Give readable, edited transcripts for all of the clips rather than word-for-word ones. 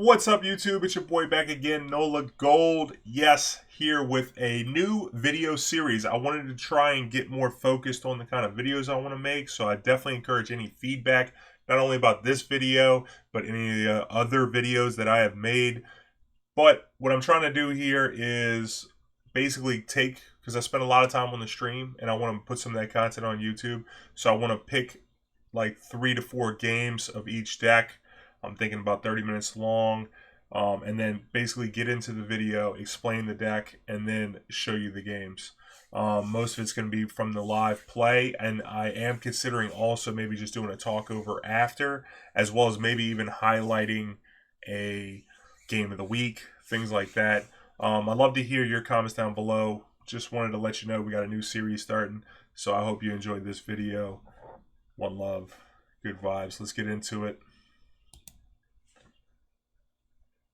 What's up, YouTube? It's your boy back again, Nola Gold. Yes, here with a new video series. I wanted to try and get more focused on the kind of videos I want to make, so I definitely encourage any feedback, not only about this video, but any other videos that I have made. But what I'm trying to do here is basically take, because I spent a lot of time on the stream, and I want to put some of that content on YouTube, so I want to pick like 3 to 4 games of each deck. I'm thinking about 30 minutes long, and then basically get into the video, explain the deck, and then show you the games. Most of it's going to be from the live play, and I am considering also maybe just doing a talk over after, as well as maybe even highlighting a game of the week, things like that. I'd love to hear your comments down below. Just wanted to let you know we got a new series starting, so I hope you enjoyed this video. One love, good vibes. Let's get into it.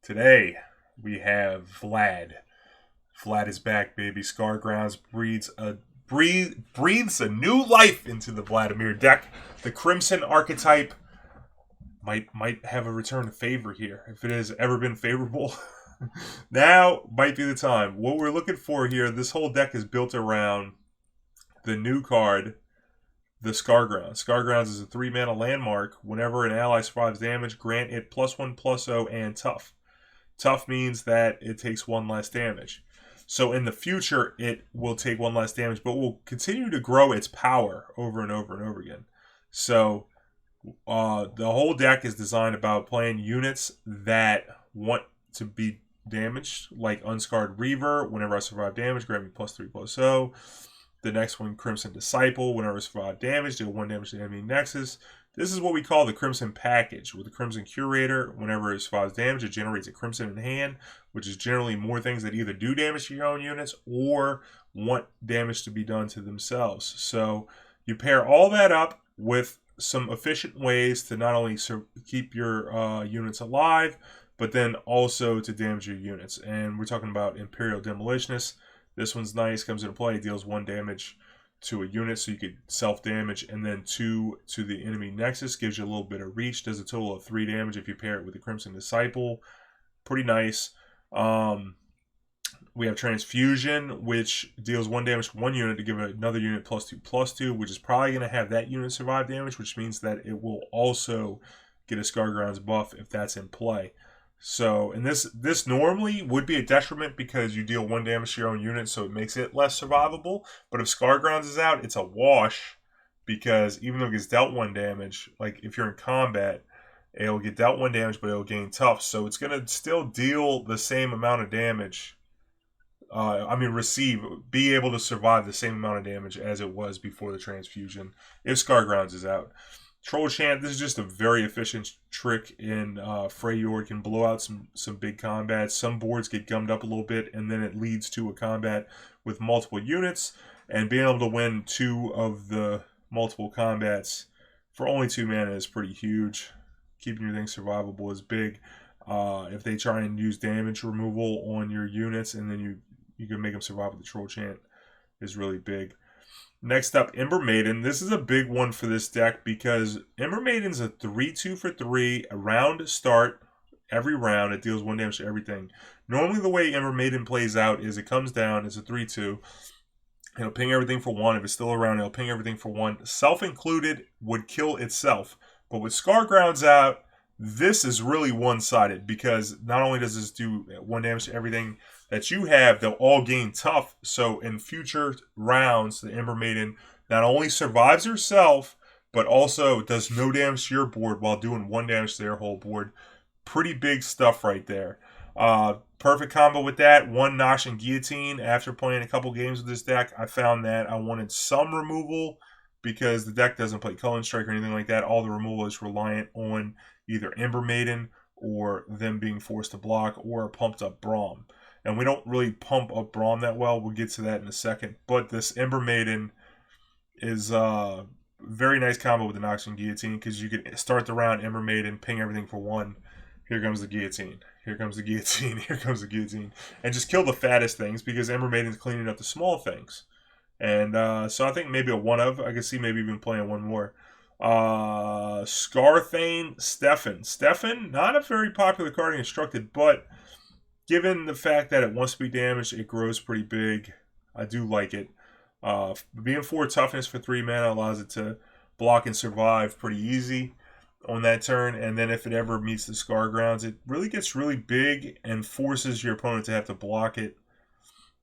Today, we have Vlad. Vlad is back, baby. Scargrounds breathes a new life into the Vladimir deck. The Crimson archetype might have a return to favor here. If it has ever been favorable, now might be the time. What we're looking for here, this whole deck is built around the new card, the Scargrounds. Scargrounds is a 3-mana landmark. Whenever an ally survives damage, grant it +1/+0 and tough. Tough means that it takes 1 less damage. So in the future, it will take 1 less damage, but will continue to grow its power over and over and over again. So the whole deck is designed about playing units that want to be damaged, like Unscarred Reaver. Whenever I survive damage, grant me +3/+0. The next one, Crimson Disciple. Whenever I survive damage, deal 1 damage to the enemy nexus. This is what we call the Crimson Package. With the Crimson Curator, whenever it survives damage, it generates a Crimson in hand, which is generally more things that either do damage to your own units or want damage to be done to themselves. So you pair all that up with some efficient ways to not only keep your units alive, but then also to damage your units. And we're talking about Imperial Demolitionist. This one's nice, comes into play, deals 1 damage to a unit, so you could self-damage, and then 2 to the enemy nexus, gives you a little bit of reach, does a total of 3 damage if you pair it with the Crimson Disciple. Pretty nice. We have Transfusion, which deals 1 damage to 1 unit to give another unit +2/+2, which is probably going to have that unit survive damage, which means that it will also get a Scargrounds buff if that's in play. So, and this normally would be a detriment because you deal 1 damage to your own unit, so it makes it less survivable. But if Scargrounds is out, it's a wash, because even though it gets dealt 1 damage, like if you're in combat, it'll get dealt 1 damage, but it'll gain tough. So it's going to still deal the same amount of damage. Be able to survive the same amount of damage as it was before the transfusion if Scargrounds is out. Troll Chant, this is just a very efficient trick in Freljord. Can blow out some big combats. Some boards get gummed up a little bit, and then it leads to a combat with multiple units. And being able to win 2 of the multiple combats for only 2 mana is pretty huge. Keeping your things survivable is big. If they try and use damage removal on your units, and then you can make them survive with the Troll Chant, is really big. Next up, Ember Maiden. This is a big one for this deck because Ember Maiden's a 3/2 for 3, a round start. Every round, it deals 1 damage to everything. Normally, the way Ember Maiden plays out is it comes down, it's a 3/2. It'll ping everything for 1. If it's still around, it'll ping everything for 1. Self-included would kill itself. But with Scargrounds out, this is really one-sided because not only does this do 1 damage to everything that you have, they'll all gain tough. So in future rounds, the Ember Maiden not only survives herself, but also does no damage to your board while doing 1 damage to their whole board. Pretty big stuff right there. Perfect combo with that. 1 Nosh and Guillotine. After playing a couple games with this deck, I found that I wanted some removal because the deck doesn't play Culling Strike or anything like that. All the removal is reliant on either Ember Maiden or them being forced to block or a pumped up Braum. And we don't really pump up Braum that well. We'll get to that in a second. But this Ember Maiden is a very nice combo with the Nox and Guillotine because you can start the round Ember Maiden, ping everything for 1. Here comes the Guillotine. Here comes the Guillotine. Here comes the Guillotine. And just kill the fattest things because Ember Maiden's cleaning up the small things. And so I think maybe a 1 of. I can see maybe even playing 1 more. Scarthane Stefan, not a very popular card in Constructed, but given the fact that it wants to be damaged, it grows pretty big. I do like it. Being 4 toughness for 3 mana allows it to block and survive pretty easy on that turn. And then if it ever meets the Scargrounds, it really gets really big and forces your opponent to have to block it.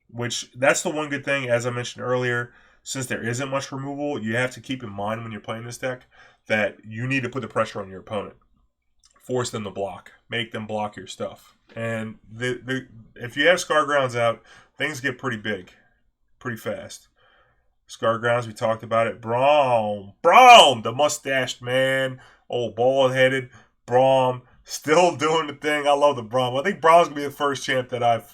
Which, that's the one good thing, as I mentioned earlier, since there isn't much removal, you have to keep in mind when you're playing this deck that you need to put the pressure on your opponent. Force them to block. Make them block your stuff. And if you have Scargrounds out, things get pretty big, pretty fast. Scargrounds, we talked about it. Braum, the mustached man, old bald-headed Braum, still doing the thing. I love the Braum. I think Braum's gonna be the first champ that I've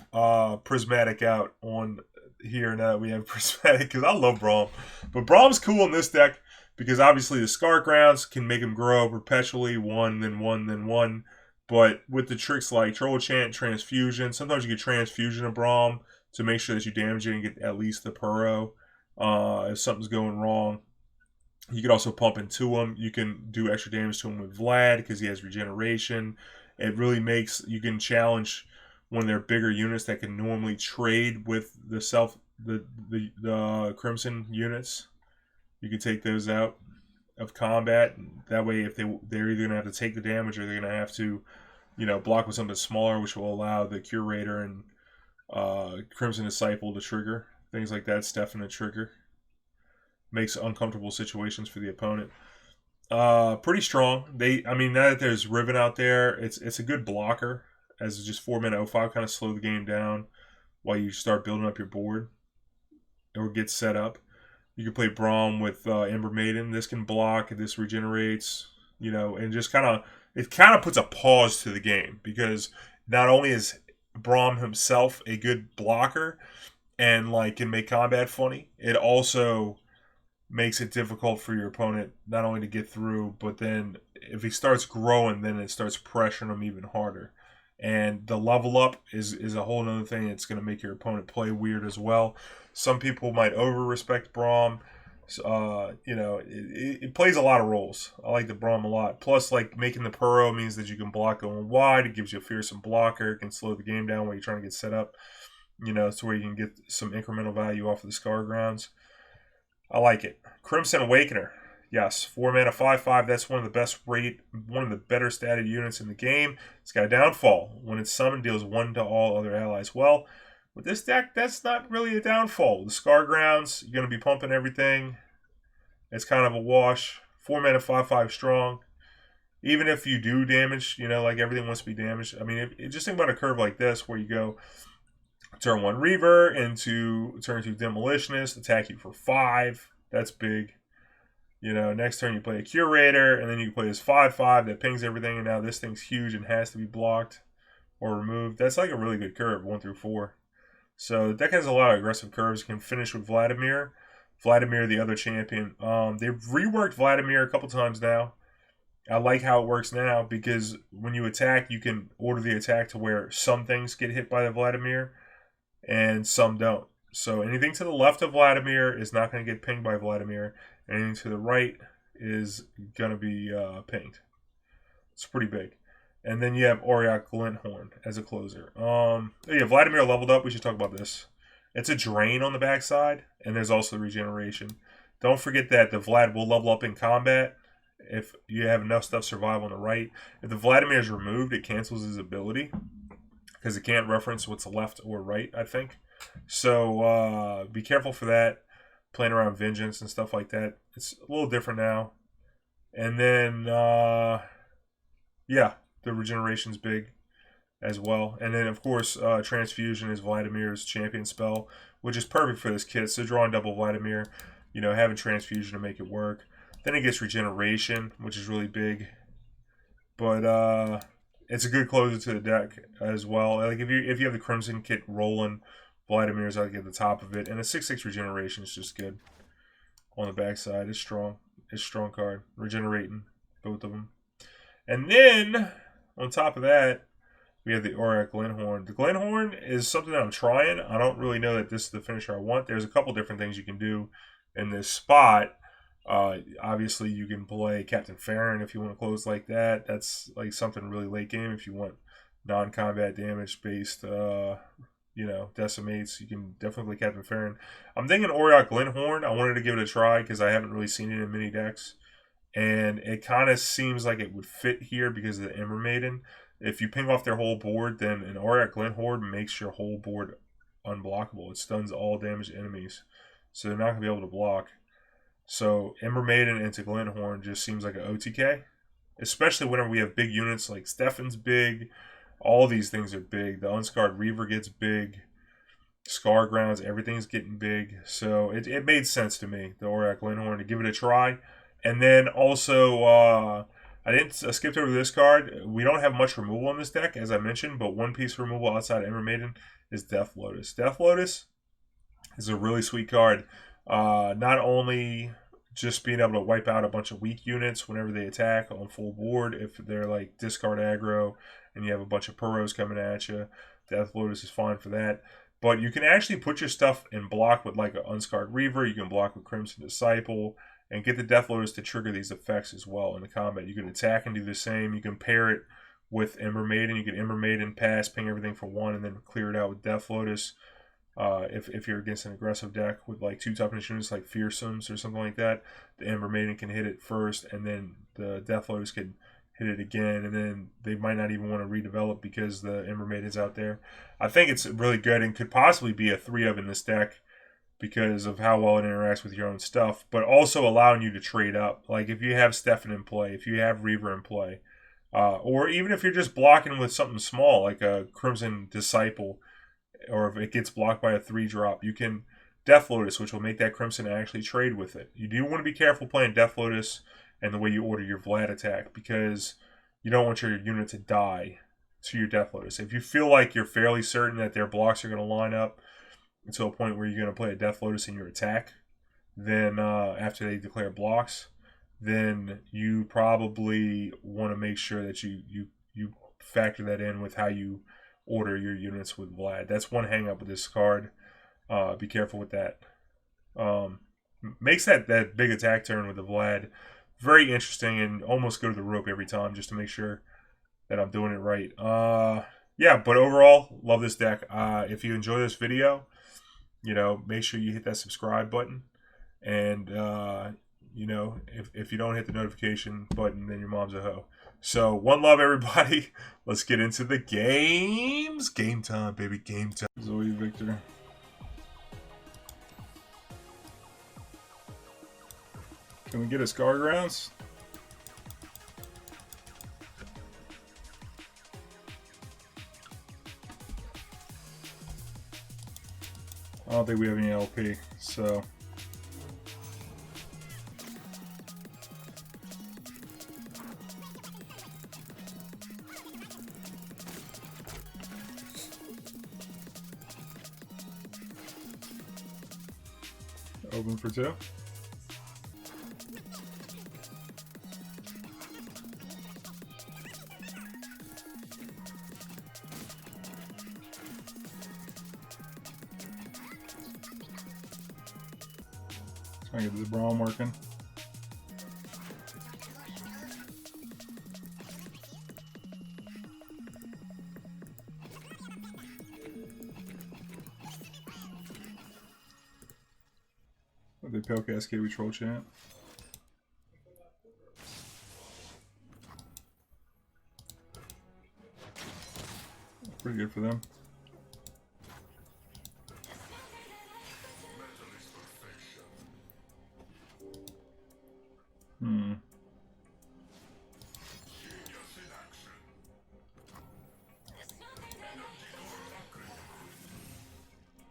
prismatic out on here now that we have prismatic, because I love Braum. But Braum's cool in this deck because obviously the Scargrounds can make him grow perpetually, one, then one, then one. But with the tricks like Troll Chant, Transfusion, sometimes you get Transfusion of Braum to make sure that you damage it and get at least the Puro. If something's going wrong, you can also pump into him. You can do extra damage to him with Vlad because he has regeneration. It really makes you can challenge one of their bigger units that can normally trade with the Crimson units. You can take those out of combat. That way, if they're either gonna have to take the damage or they're gonna have to, block with something smaller, which will allow the Curator and Crimson Disciple to trigger. Things like that, Stefan to trigger. Makes uncomfortable situations for the opponent. Pretty strong. Now that there's Riven out there, it's a good blocker. As just 4 mana 05, kind of slow the game down while you start building up your board or get set up. You can play Braum with Ember Maiden. This can block. This regenerates. And just it kind of puts a pause to the game because not only is Braum himself a good blocker and can make combat funny, it also makes it difficult for your opponent not only to get through, but then if he starts growing, then it starts pressuring him even harder. And the level up is a whole other thing that's going to make your opponent play weird as well. Some people might over-respect Braum. It plays a lot of roles. I like the Braum a lot. Plus, making the Puro means that you can block going wide. It gives you a fearsome blocker. It can slow the game down while you're trying to get set up. So where you can get some incremental value off of the Scargrounds. I like it. Crimson Awakener. Yes, 4 mana, 5/5. That's one of the better statted units in the game. It's got a downfall. When it's summoned, deals 1 to all other allies. Well, with this deck, that's not really a downfall. The Scargrounds, you're going to be pumping everything. It's kind of a wash. 4 mana, 5/5 strong. Even if you do damage, everything wants to be damaged. Just think about a curve like this where you go turn 1 Reaver into turn 2 Demolitionist, attack you for 5. That's big. Next turn you play a Curator, and then you play this 5/5 that pings everything, and now this thing's huge and has to be blocked or removed. That's a really good curve, 1 through 4. So the deck has a lot of aggressive curves. Can finish with Vladimir, the other champion. They've reworked Vladimir a couple times now. I like how it works now because when you attack, you can order the attack to where some things get hit by the Vladimir and some don't. So anything to the left of Vladimir is not going to get pinged by Vladimir. Anything to the right is going to be pinged. It's pretty big. And then you have Auriok Glinthorn as a closer. Vladimir leveled up. We should talk about this. It's a drain on the backside, and there's also regeneration. Don't forget that the Vlad will level up in combat if you have enough stuff survive on the right. If the Vladimir is removed, it cancels his ability because it can't reference what's left or right, I think. So be careful for that. Playing around Vengeance and stuff like that. It's a little different now. And then, the regeneration's big as well. And then, of course, Transfusion is Vladimir's champion spell, which is perfect for this kit. So drawing double Vladimir, having Transfusion to make it work. Then it gets Regeneration, which is really big. But it's a good closer to the deck as well. If you have the Crimson kit rolling, Vladimir's at the top of it. And a 6/6 Regeneration is just good on the backside. It's strong. It's a strong card. Regenerating, both of them. And then, on top of that, we have the Auriok Glinthorn. The Glinthorn is something that I'm trying. I don't really know that this is the finisher I want. There's a couple different things you can do in this spot. Obviously, you can play Captain Farron if you want to close like that. That's like something really late game. If you want non-combat damage based, decimates, you can definitely play Captain Farron. I'm thinking Oriok Glenhorn. I wanted to give it a try because I haven't really seen it in many decks. And it kind of seems like it would fit here because of the Ember Maiden. If you ping off their whole board, then an Oriok Glenhorn makes your whole board unblockable. It stuns all damaged enemies. So they're not going to be able to block. So Ember Maiden into Glenhorn just seems like an OTK. Especially whenever we have big units like Stefan's big. All these things are big. The Unscarred Reaver gets big. Scargrounds, everything's getting big. So it made sense to me, the Oriok Glenhorn, to give it a try. And then also, I skipped over this card. We don't have much removal in this deck, as I mentioned, but one piece removal outside Ember Maiden is Death Lotus. Death Lotus is a really sweet card. Not only just being able to wipe out a bunch of weak units whenever they attack on full board, if they're like discard aggro and you have a bunch of Puros coming at you, Death Lotus is fine for that. But you can actually put your stuff in block with like an Unscarred Reaver. You can block with Crimson Disciple and get the Death Lotus to trigger these effects as well in the combat. You can attack and do the same. You can pair it with Ember Maiden. You can Ember Maiden, pass, ping everything for 1, and then clear it out with Death Lotus. If you're against an aggressive deck with like 2 toughness units like Fearsomes or something like that, the Ember Maiden can hit it first, and then the Death Lotus can hit it again, and then they might not even want to redevelop because the Ember Maiden's out there. I think it's really good and could possibly be a 3-of in this deck because of how well it interacts with your own stuff, but also allowing you to trade up. Like if you have Stefan in play, if you have Reaver in play, or even if you're just blocking with something small like a Crimson Disciple, or if it gets blocked by a 3-drop, you can Death Lotus, which will make that Crimson actually trade with it. You do want to be careful playing Death Lotus and the way you order your Vlad attack, because you don't want your unit to die to your Death Lotus. If you feel like you're fairly certain that their blocks are going to line up to a point where you're going to play a Death Lotus in your attack, then after they declare blocks, then you probably want to make sure that you factor that in with how you order your units with Vlad. That's one hang up with this card. Be careful with that. Makes that big attack turn with the Vlad very interesting and almost go to the rope every time just to make sure that I'm doing it right. Yeah, but overall, love this deck. If you enjoy this video, make sure you hit that subscribe button. And, if you don't hit the notification button, then your mom's a hoe. So, one love, everybody. Let's get into the games. Game time, baby. Game time. Zoe Victor. Can we get a Scargrounds? I don't think we have any LP, so. Open for 2. Trying to get this Braum working. They Pale Cascade, we Troll Chant. Pretty good for them.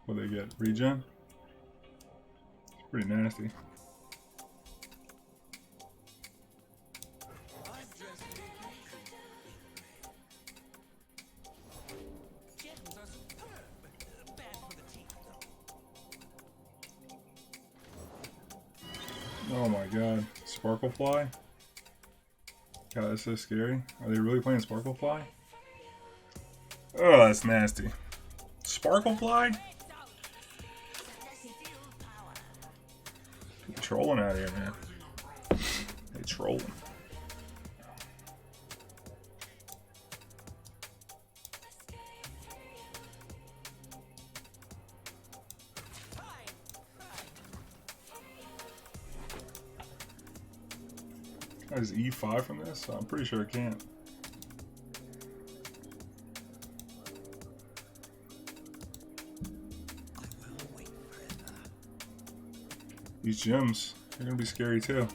What do they get? Regen? It's pretty nasty. Oh my god. Sparklefly? God, that's so scary. Are they really playing Sparklefly? Oh, that's nasty. Sparklefly? Trolling out here, man. trolling. Can I just E5 from this? I'm pretty sure I can't. These gems, they're gonna be scary too.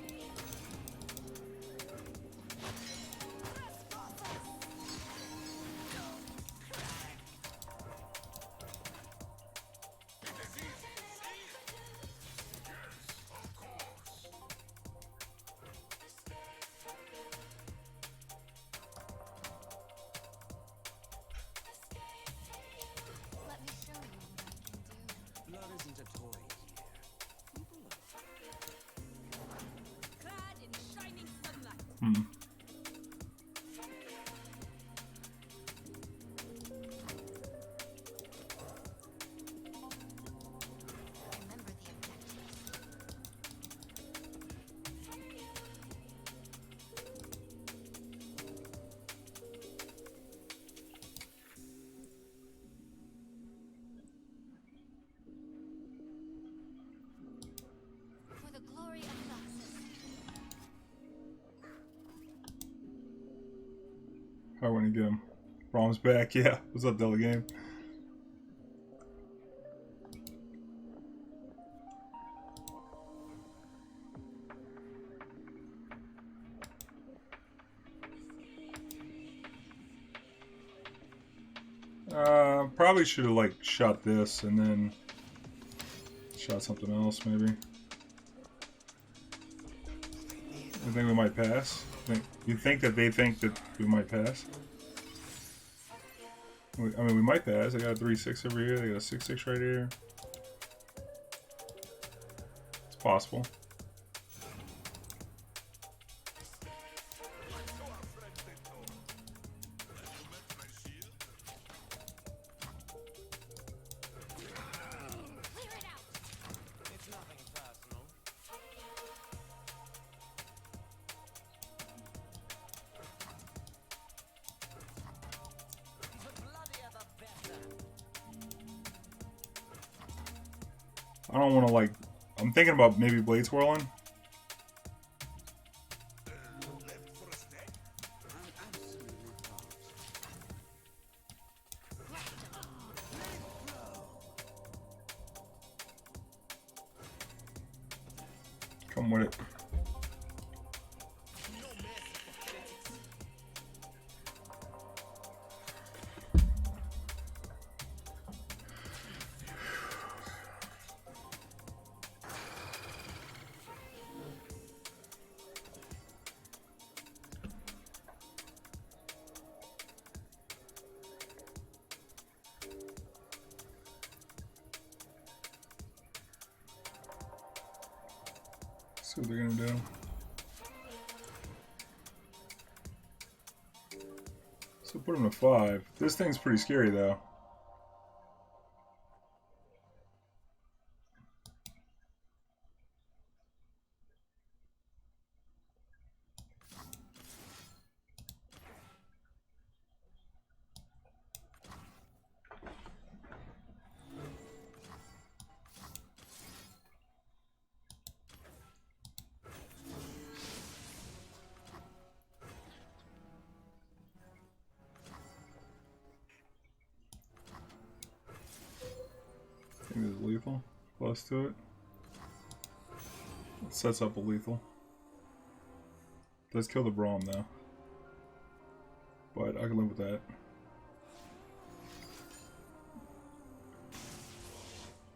I want to get him. Brom's back, yeah. What's up, Della Game? Probably should have like shot this and then shot something else, maybe. I think we might pass. You think that they think that we might pass? I mean, we might pass. I got a 3-6 over here. They got a 6-6 right here. It's possible. I don't want to like. I'm thinking about maybe blade swirling. Come with it. See what they're gonna do. So put him to 5. This thing's pretty scary though. I think there's lethal close to it. It sets up a lethal. Does kill the Braum though. But I can live with that.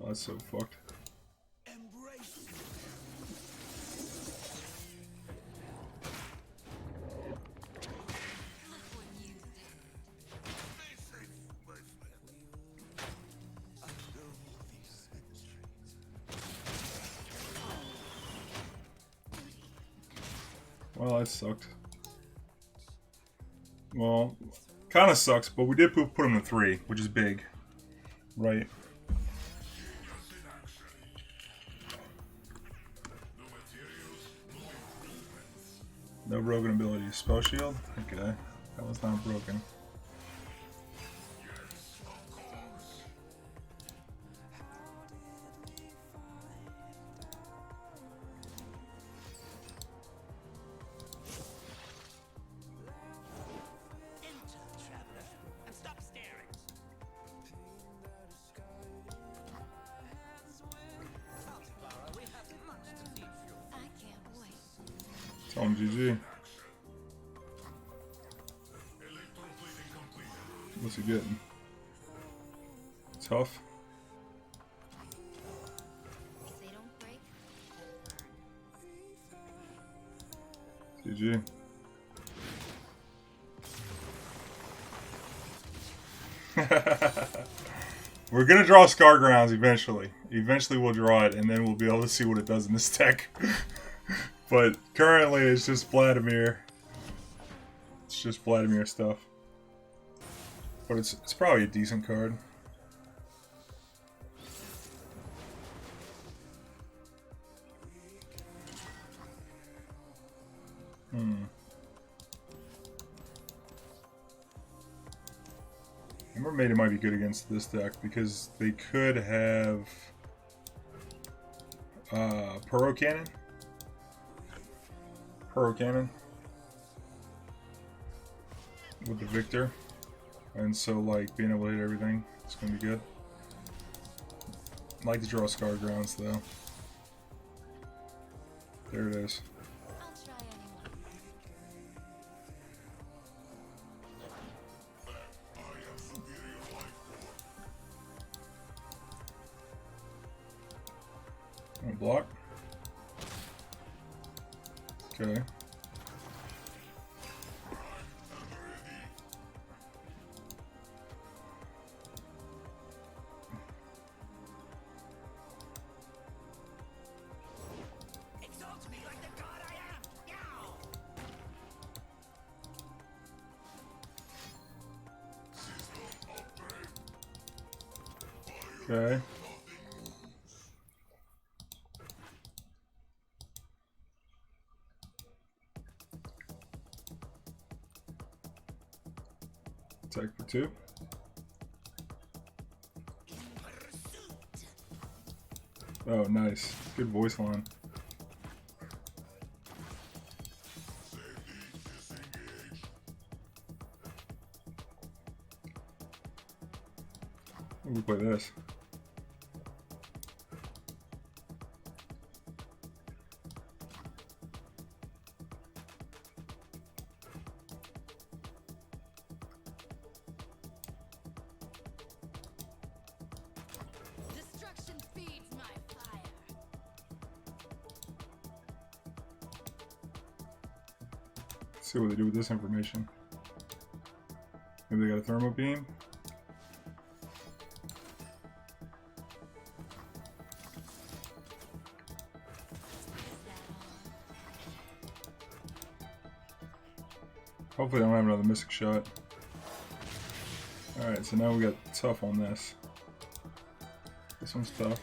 Oh, that's so fucked. Well, that sucked. Well, kind of sucks, but we did put him to 3, which is big. Right. No broken ability. Spell shield? Okay. That was not broken. Tell him GG. What's he getting? Tough. GG. We're gonna draw Scargrounds eventually. Eventually we'll draw it, and then we'll be able to see what it does in this deck. But currently it's just Vladimir. It's just Vladimir stuff. But it's probably a decent card. Mermaid might be good against this deck because they could have Puro Cannon. With the Victor. And so, like, being able to hit everything, it's going to be good. I'd like to draw Scargrounds, though. There it is. Block. Okay. Okay. Attack for 2. Oh, nice. Good voice line. We'll play this. See what they do with this information. Maybe they got a thermal beam. Hopefully I don't have another Mystic Shot. Alright, so now we got tough on this. This one's tough.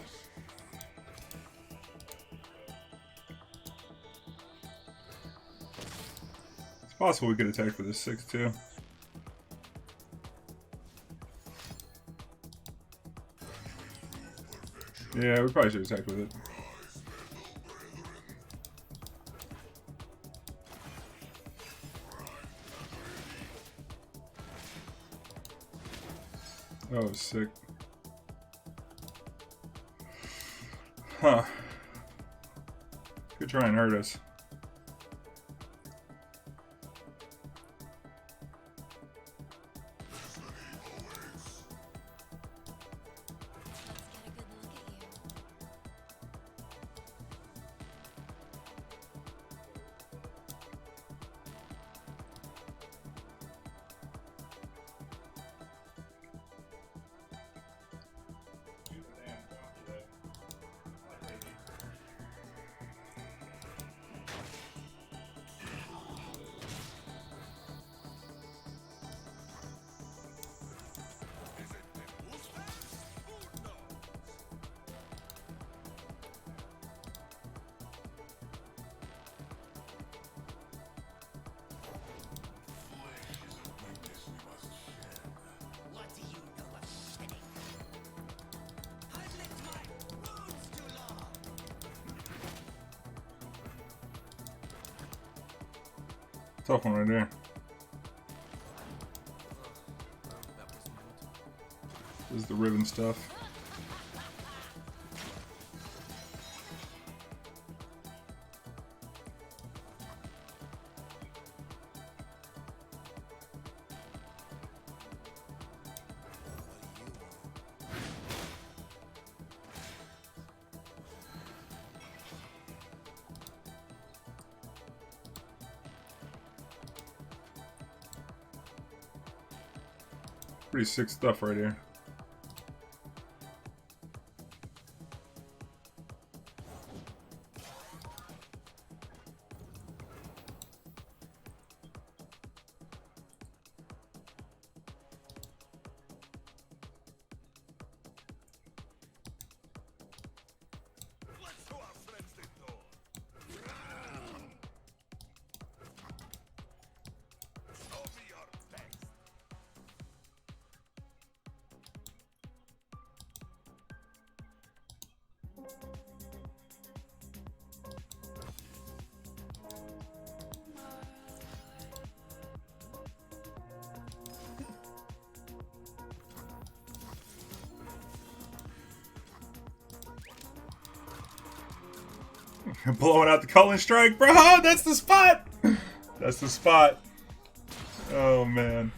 It's possible we could attack for this 6 too. Yeah, we probably should attack with it. Oh, sick. Huh. Could try and hurt us. Tough one right there. This is the ribbon stuff. Pretty sick stuff right here. Blowing out the Cullen Strike, bro. That's the spot. That's the spot. Oh man.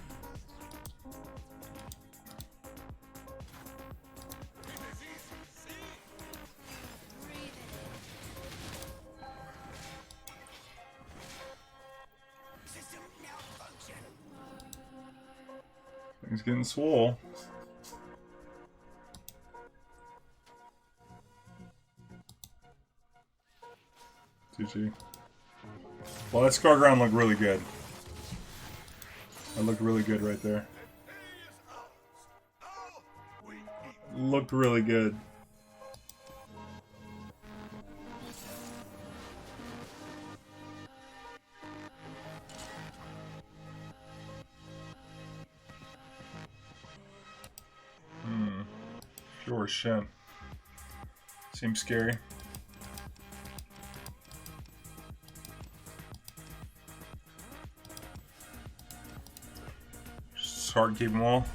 Things getting swole. GG. Well, that Scarground looked really good. That looked really good right there. Looked really good. Sure shit. Seems scary. It's hard to keep them all.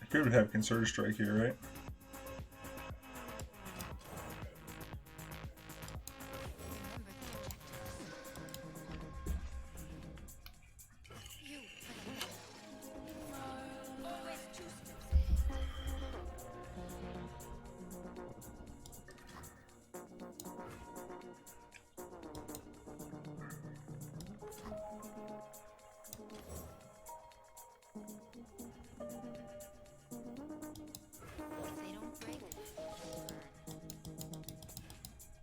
I could have Concerted Strike here, right?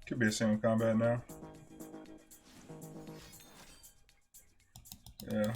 Could be a single combat now. Yeah.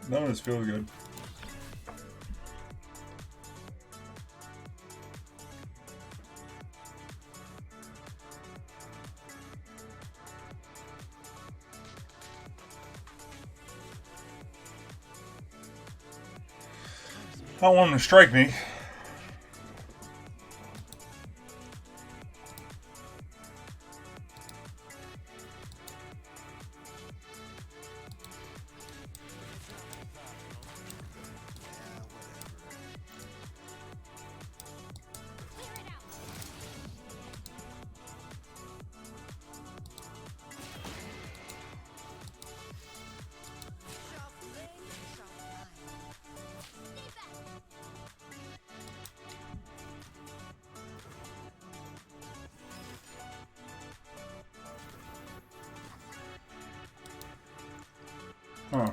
None of this feels good. I don't want him to strike me. Huh.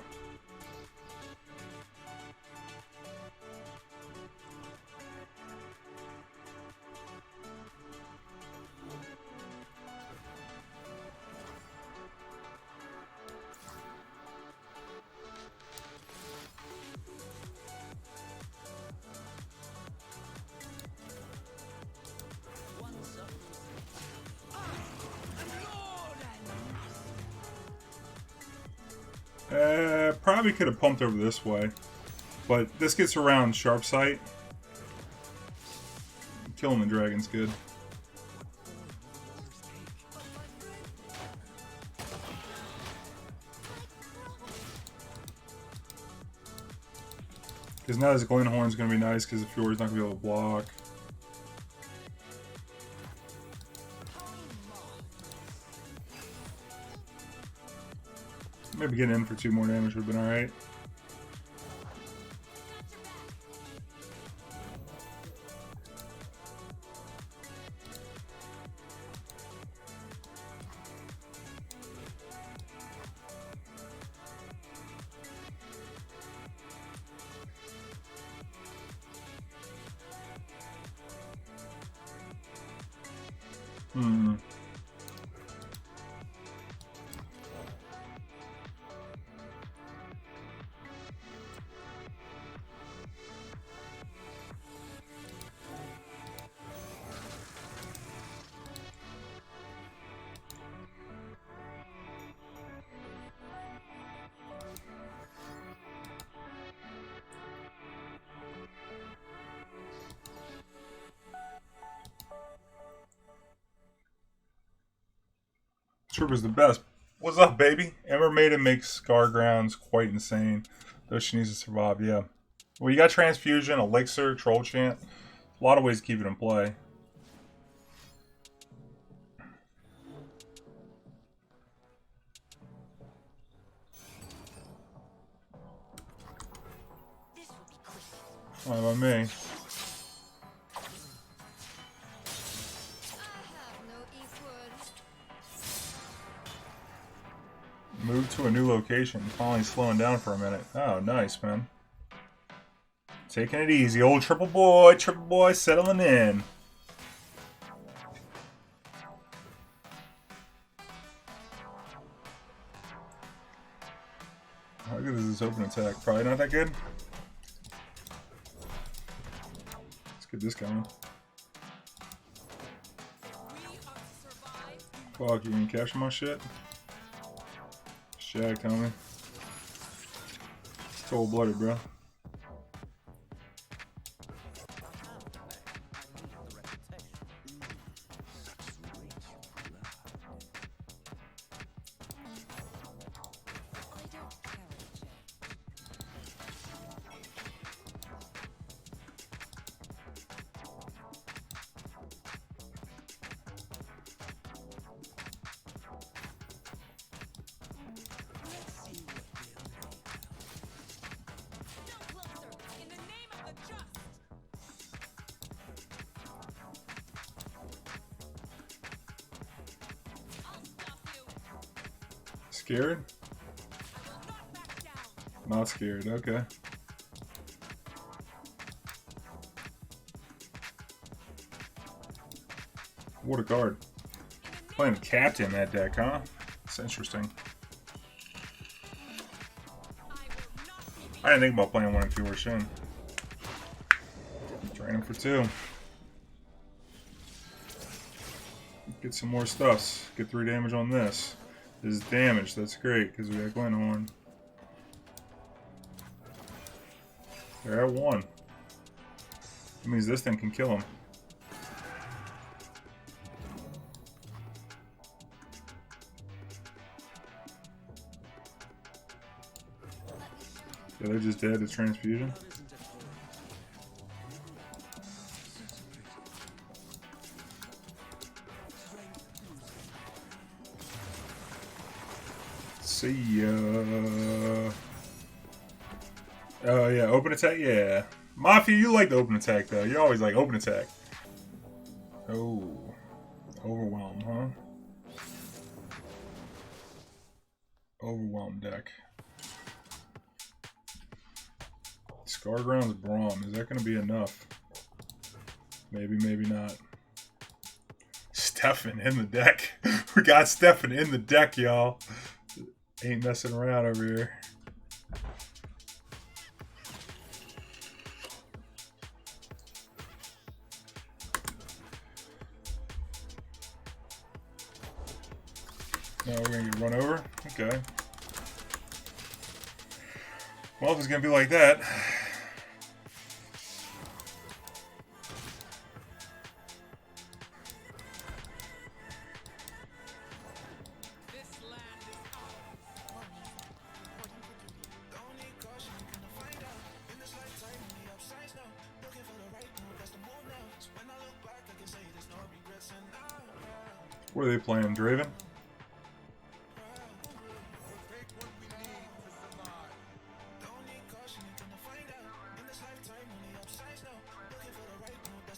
Probably could have pumped over this way, but this gets around sharp sight. Killing the dragon's good. Because now this Glenhorn's going to be nice because the Fjord's not going to be able to block. Maybe getting in for 2 more damage would have been alright. Trip is the best. What's up, baby? Ember Maiden makes Scargrounds quite insane. Though she needs to survive, yeah. Well, you got Transfusion, Elixir, Troll Chant. A lot of ways to keep it in play. Fine by me. Move to a new location. Finally slowing down for a minute. Oh, nice, man. Taking it easy. Old triple boy settling in. How good is this open attack? Probably not that good. Let's get this going. Fuck, you gonna capture my shit? Shag, homie. It's cold-blooded, bro. Scared? Not scared, okay. What a guard. Playing a captain in that deck, huh? That's interesting. I didn't think about playing 1 and 2 or Shin. Drain him for 2. Get some more stuffs. Get 3 damage on this. This is damage. That's great because we got Glenhorn. They're at 1. That means this thing can kill him. Yeah, they're just dead to transfusion. See ya. Oh yeah, open attack, yeah. Mafia, you like the open attack though. You always like open attack. Oh, overwhelmed, huh? Overwhelmed deck. Scargrounds Braum, is that going to be enough? Maybe, maybe not. Stefan in the deck. We got Stefan in the deck, y'all. Ain't messing around over here. No, we're going to get run over? Okay. Well, if it's going to be like that... What are they playing, Draven?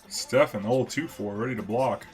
Stefan, old 2-4, ready to block.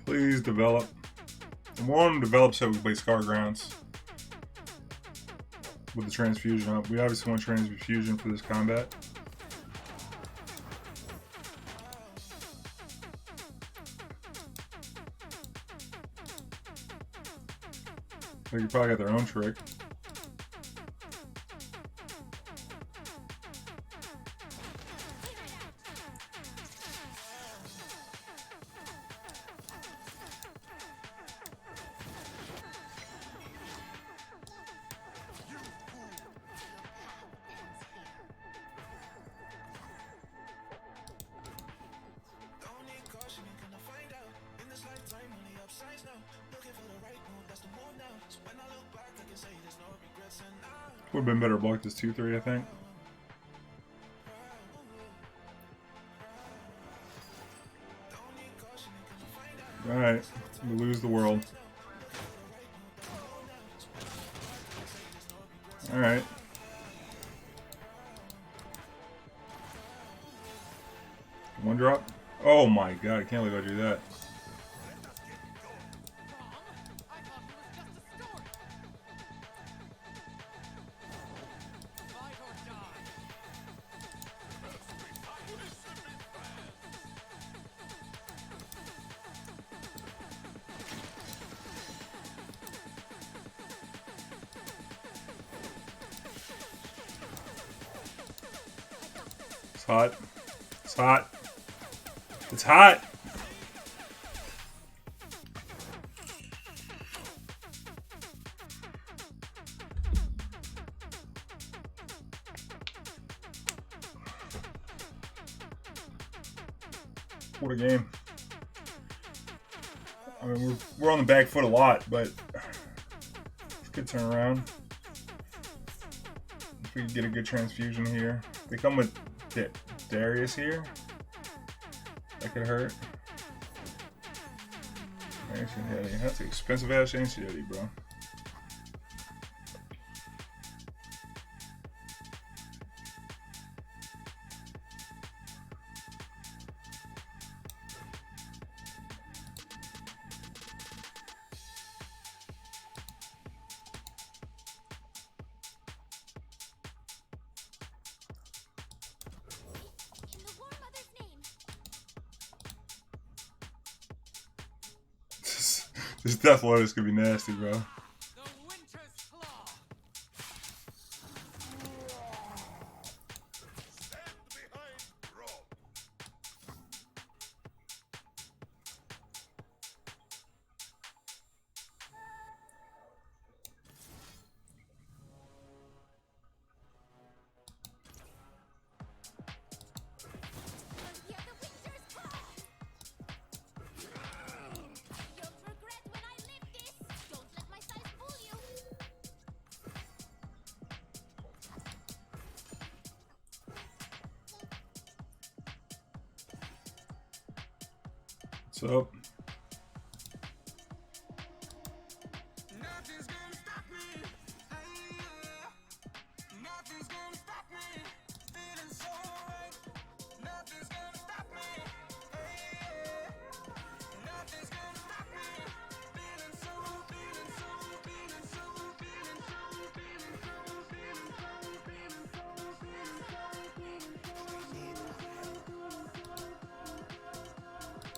Please develop. The more one develops, so we play Scargrounds with the transfusion up. We obviously want transfusion for this combat. They probably got their own trick. Would have been better block this 2-3, I think. Alright, we lose the world. Alright. One drop? Oh my god, I can't believe I do that. It's hot. It's hot. It's hot. What a game. I mean, we're on the back foot a lot, but it's a good turnaround. If we can get a good transfusion here. They come with Darius here. That could hurt. Ancient Yeti. That's an expensive ass Ancient Yeti, bro. This Death Lotus could be nasty, bro. What's up?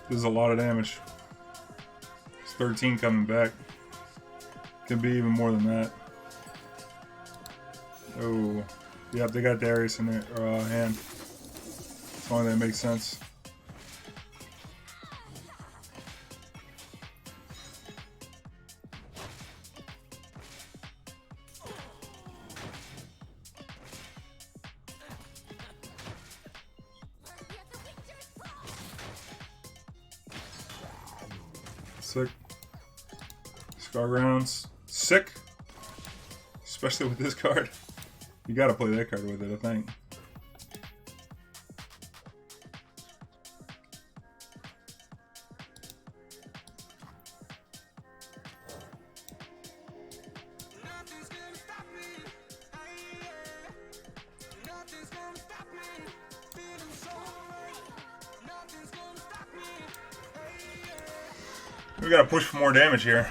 This is a lot of damage. It's 13 coming back. Could be even more than that. Oh, yep, they got Darius in their hand. As long as that makes sense. Sick. Scargrounds. Sick. Especially with this card. You gotta play that card with it, I think. We gotta push for more damage here.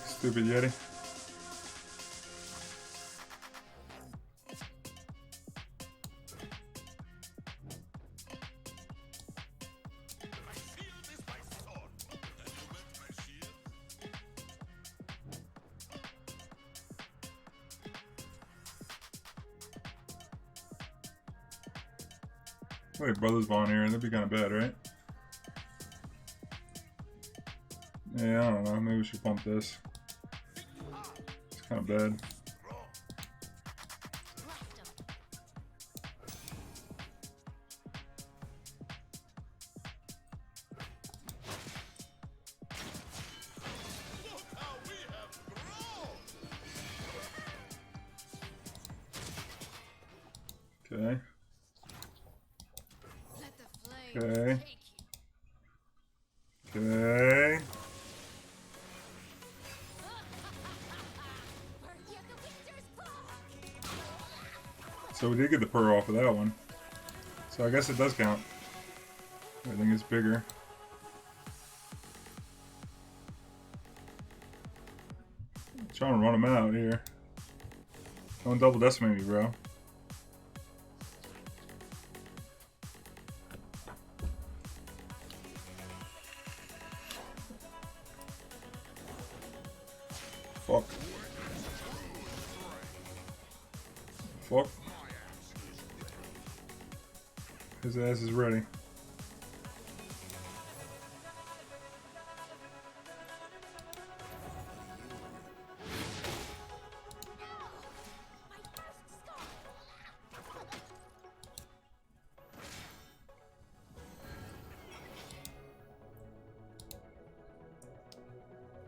Stupid Yeti. Wait, Brothers Bond here, that'd be kind of bad, right? Yeah, I don't know, maybe we should pump this. It's kind of bad. Okay. Okay. Okay. So we did get the pearl off of that one. So I guess it does count. I think it's bigger. I'm trying to run them out here. Don't double decimate me, bro. Fuck. Fuck. His ass is ready.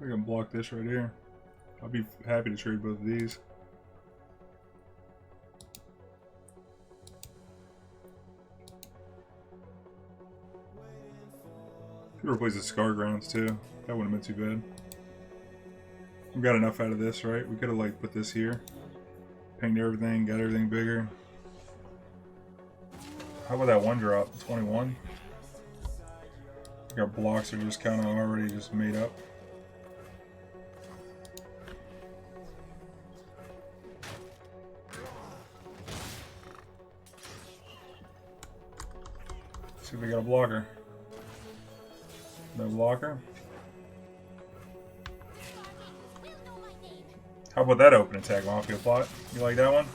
We can block this right here. I'll be happy to trade both of these. Could replace the Scargrounds too. That wouldn't have been too bad. We got enough out of this, right? We could have like put this here, painted everything, got everything bigger. How about that one drop? 21. Our blocks are just kind of already just made up. See if we got a blocker. No blocker. How about that open attack, Mafia Plot? You like that one?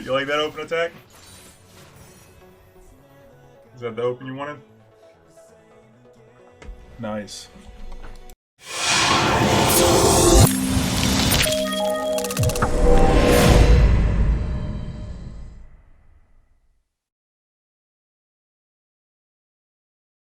You like that open attack? Is that the open you wanted? Nice.